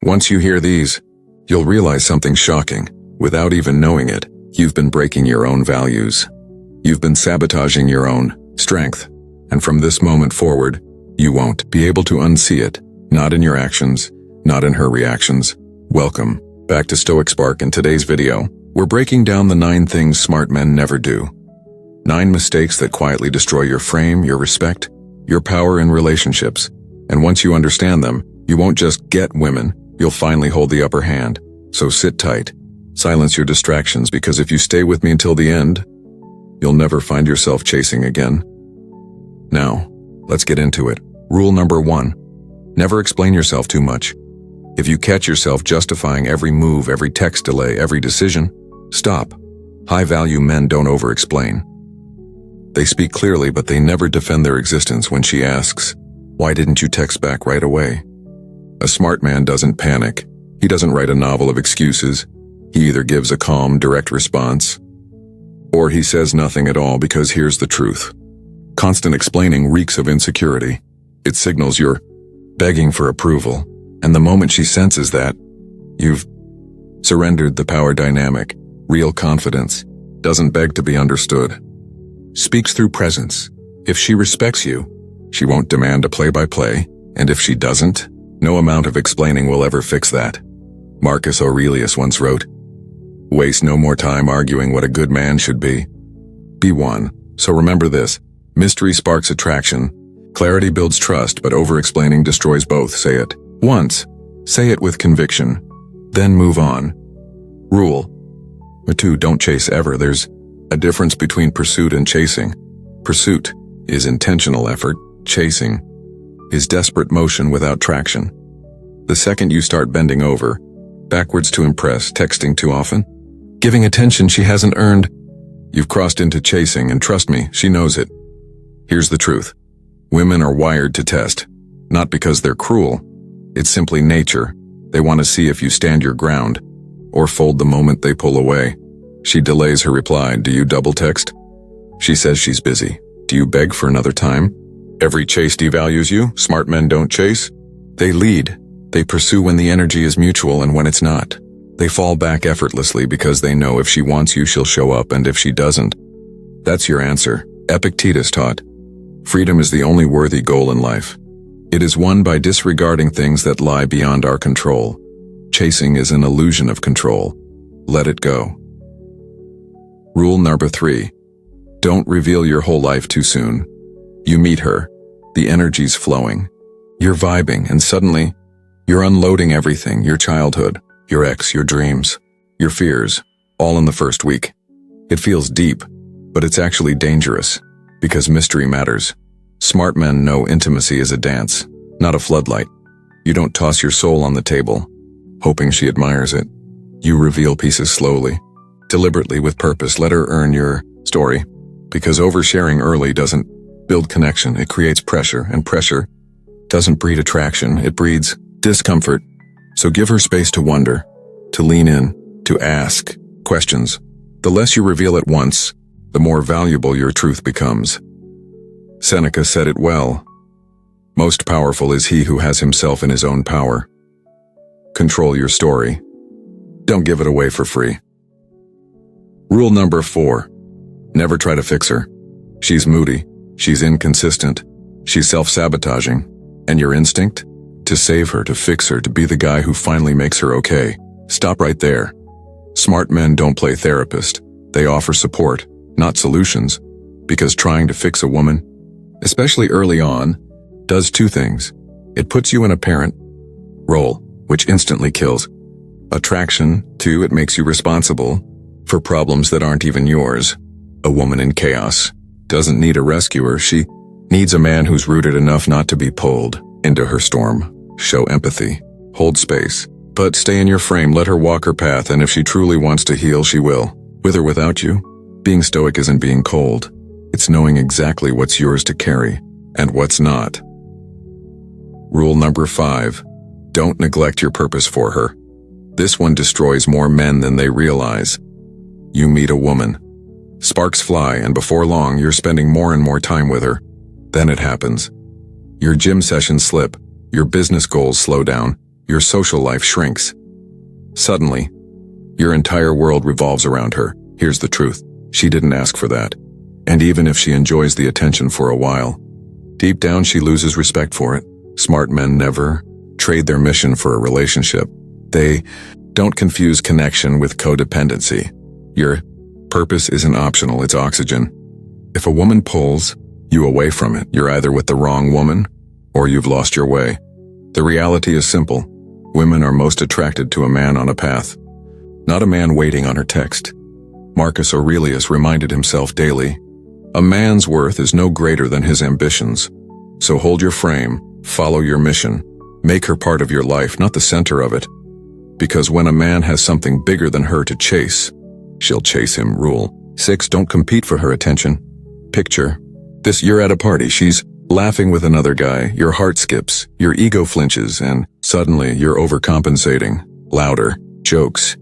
Once you hear these, you'll realize something shocking. Without even knowing it, you've been breaking your own values. You've been sabotaging your own strength. And from this moment forward, you won't be able to unsee it. Not in your actions, not in her reactions. Welcome back to Stoic Spark. In today's video, we're breaking down the 9 things smart men never do. 9 mistakes that quietly destroy your frame, your respect, your power in relationships. And once you understand them, you won't just get women, you'll finally hold the upper hand. So sit tight. Silence your distractions, because if you stay with me until the end, you'll never find yourself chasing again. Now, let's get into it. Rule number 1. Never explain yourself too much. If you catch yourself justifying every move, every text delay, every decision, stop. High-value men don't over-explain. They speak clearly, but they never defend their existence when she asks, "Why didn't you text back right away?" A smart man doesn't panic. He doesn't write a novel of excuses. He either gives a calm, direct response, or he says nothing at all, because here's the truth. Constant explaining reeks of insecurity. It signals you're begging for approval, and the moment she senses that, you've surrendered the power dynamic. Real confidence doesn't beg to be understood. Speaks through presence. If she respects you, she won't demand a play-by-play, and if she doesn't, no amount of explaining will ever fix that. Marcus Aurelius once wrote, "Waste no more time arguing what a good man should be. Be one." So remember this: mystery sparks attraction, clarity builds trust, but over-explaining destroys both. Say it once, say it with conviction, then move on. Rule 2. Don't chase ever. There's a difference between pursuit and chasing. Pursuit is intentional effort. Chasing is desperate motion without traction. The second you start bending over, backwards to impress, texting too often, giving attention she hasn't earned, you've crossed into chasing, and trust me, she knows it. Here's the truth. Women are wired to test, not because they're cruel. It's simply nature. They want to see if you stand your ground, or fold the moment they pull away. She delays her reply. Do you double text? She says she's busy. Do you beg for another time? Every chase devalues you. Smart men don't chase. They lead. They pursue when the energy is mutual, and when it's not, they fall back effortlessly, because they know if she wants you, she'll show up, and if she doesn't, that's your answer. Epictetus taught, freedom is the only worthy goal in life. It is won by disregarding things that lie beyond our control. Chasing is an illusion of control. Let it go. Rule number 3. Don't reveal your whole life too soon. You meet her, the energy's flowing, you're vibing, and suddenly, you're unloading everything: your childhood, your ex, your dreams, your fears, all in the first week. It feels deep, but it's actually dangerous, because mystery matters. Smart men know intimacy is a dance, not a floodlight. You don't toss your soul on the table, hoping she admires it. You reveal pieces slowly, deliberately, with purpose. Let her earn your story, because oversharing early doesn't build connection. It creates pressure, and pressure doesn't breed attraction. It breeds discomfort. So give her space to wonder, to lean in, to ask questions. The less you reveal at once, the more valuable your truth becomes. Seneca said it well. Most powerful is he who has himself in his own power. Control your story. Don't give it away for free. Rule number 4. Never try to fix her. She's moody. She's inconsistent. She's self-sabotaging. And your instinct? To save her, to fix her, to be the guy who finally makes her okay. Stop right there. Smart men don't play therapist. They offer support, not solutions, because trying to fix a woman, especially early on, does 2 things. It puts you in a parent role, which instantly kills attraction. 2, it makes you responsible for problems that aren't even yours. A woman in chaos doesn't need a rescuer. She needs a man who's rooted enough not to be pulled into her storm. Show empathy, hold space, but stay in your frame. Let her walk her path, and if she truly wants to heal, she will, with or without you. Being stoic isn't being cold. It's knowing exactly what's yours to carry and what's not. Rule number 5. Don't neglect your purpose for her. This one destroys more men than they realize. You meet a woman. Sparks fly, and before long, you're spending more and more time with her. Then it happens. Your gym sessions slip, your business goals slow down, your social life shrinks. Suddenly, your entire world revolves around her. Here's the truth. She didn't ask for that. And even if she enjoys the attention for a while, deep down she loses respect for it. Smart men never trade their mission for a relationship. They don't confuse connection with codependency. Your purpose isn't optional, it's oxygen. If a woman pulls you away from it, you're either with the wrong woman or you've lost your way. The reality is simple. Women are most attracted to a man on a path, not a man waiting on her text. Marcus Aurelius reminded himself daily, a man's worth is no greater than his ambitions. So hold your frame, follow your mission, make her part of your life, not the center of it. Because when a man has something bigger than her to chase, she'll chase him. Rule 6. Don't compete for her attention. Picture this: you're at a party, she's laughing with another guy, your heart skips, your ego flinches, and suddenly you're overcompensating. Louder jokes,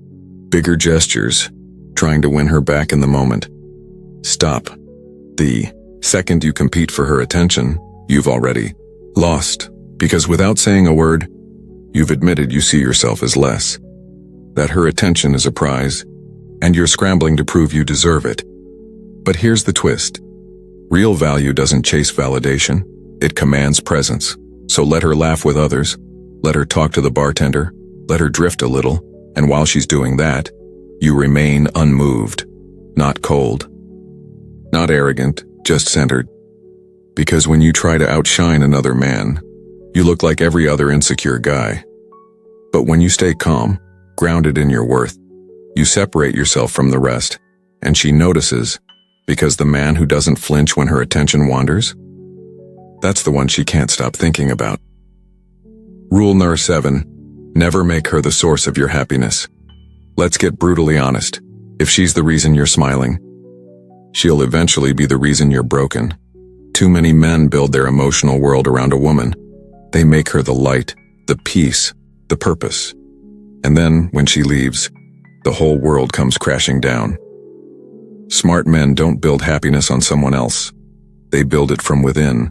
bigger gestures, trying to win her back in the moment. Stop. The second you compete for her attention, you've already lost. Because without saying a word, you've admitted you see yourself as less. That her attention is a prize, and you're scrambling to prove you deserve it. But here's the twist. Real value doesn't chase validation, it commands presence. So let her laugh with others, let her talk to the bartender, let her drift a little, and while she's doing that, you remain unmoved, not cold, not arrogant, just centered. Because when you try to outshine another man, you look like every other insecure guy. But when you stay calm, grounded in your worth, you separate yourself from the rest, and she notices, because the man who doesn't flinch when her attention wanders, that's the one she can't stop thinking about. Rule number 7, never make her the source of your happiness. Let's get brutally honest. If she's the reason you're smiling, she'll eventually be the reason you're broken. Too many men build their emotional world around a woman. They make her the light, the peace, the purpose. And then, when she leaves, the whole world comes crashing down. Smart men don't build happiness on someone else. They build it from within.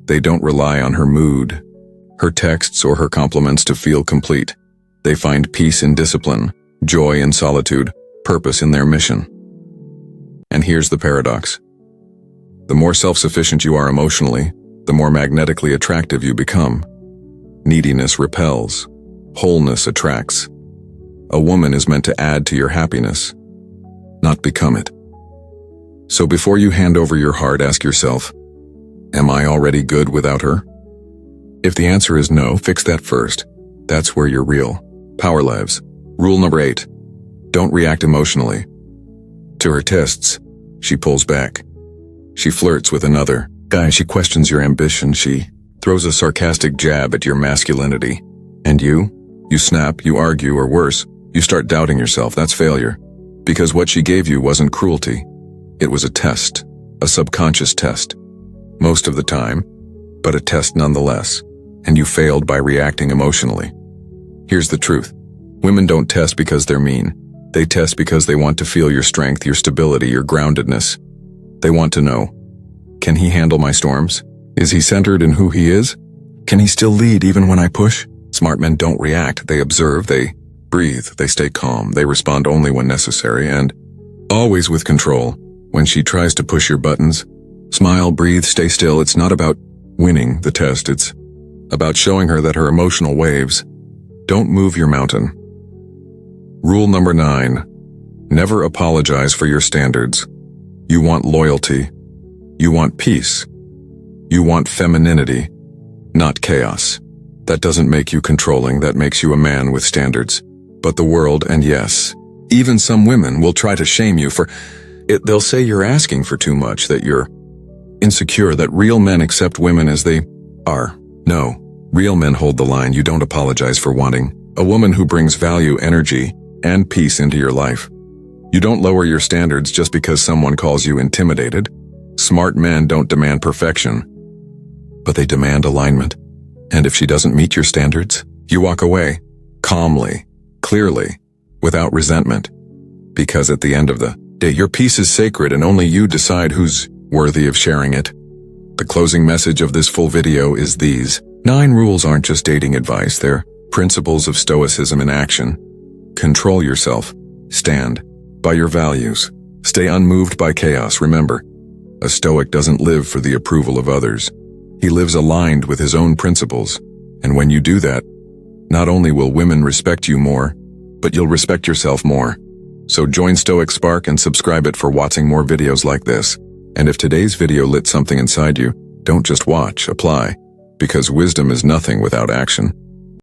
They don't rely on her mood, her texts, or her compliments to feel complete. They find peace in discipline, joy in solitude, purpose in their mission. And here's the paradox. The more self-sufficient you are emotionally, the more magnetically attractive you become. Neediness repels. Wholeness attracts. A woman is meant to add to your happiness, not become it. So before you hand over your heart, ask yourself, am I already good without her? If the answer is no, fix that first. That's where your real power lives. Rule number 8, don't react emotionally. To her tests, she pulls back. She flirts with another guy, she questions your ambition, she throws a sarcastic jab at your masculinity. And you snap, you argue, or worse, you start doubting yourself. That's failure. Because what she gave you wasn't cruelty. It was a test, a subconscious test. Most of the time, but a test nonetheless. And you failed by reacting emotionally. Here's the truth. Women don't test because they're mean. They test because they want to feel your strength, your stability, your groundedness. They want to know, can he handle my storms? Is he centered in who he is? Can he still lead even when I push? Smart men don't react. They observe, they breathe, they stay calm, they respond only when necessary, and always with control. When she tries to push your buttons, smile, breathe, stay still. It's not about winning the test. It's about showing her that her emotional waves don't move your mountain. Rule number 9, never apologize for your standards. You want loyalty. You want peace. You want femininity, not chaos. That doesn't make you controlling, that makes you a man with standards. But the world, and yes, even some women, will try to shame you for it. They'll say you're asking for too much, that you're insecure, that real men accept women as they are. No, real men hold the line. You don't apologize for wanting a woman who brings value, energy, and peace into your life. You don't lower your standards just because someone calls you intimidated. Smart men don't demand perfection, but they demand alignment. And if she doesn't meet your standards, you walk away, calmly, clearly, without resentment. Because at the end of the day, your peace is sacred and only you decide who's worthy of sharing it. The closing message of this full video is these. 9 rules aren't just dating advice, they're Principles of Stoicism in action. Control yourself. Stand by your values. Stay unmoved by chaos. Remember, a Stoic doesn't live for the approval of others. He lives aligned with his own principles. And when you do that, not only will women respect you more, but you'll respect yourself more. So join Stoic Spark and subscribe it for watching more videos like this. And if today's video lit something inside you, don't just watch, apply. Because wisdom is nothing without action.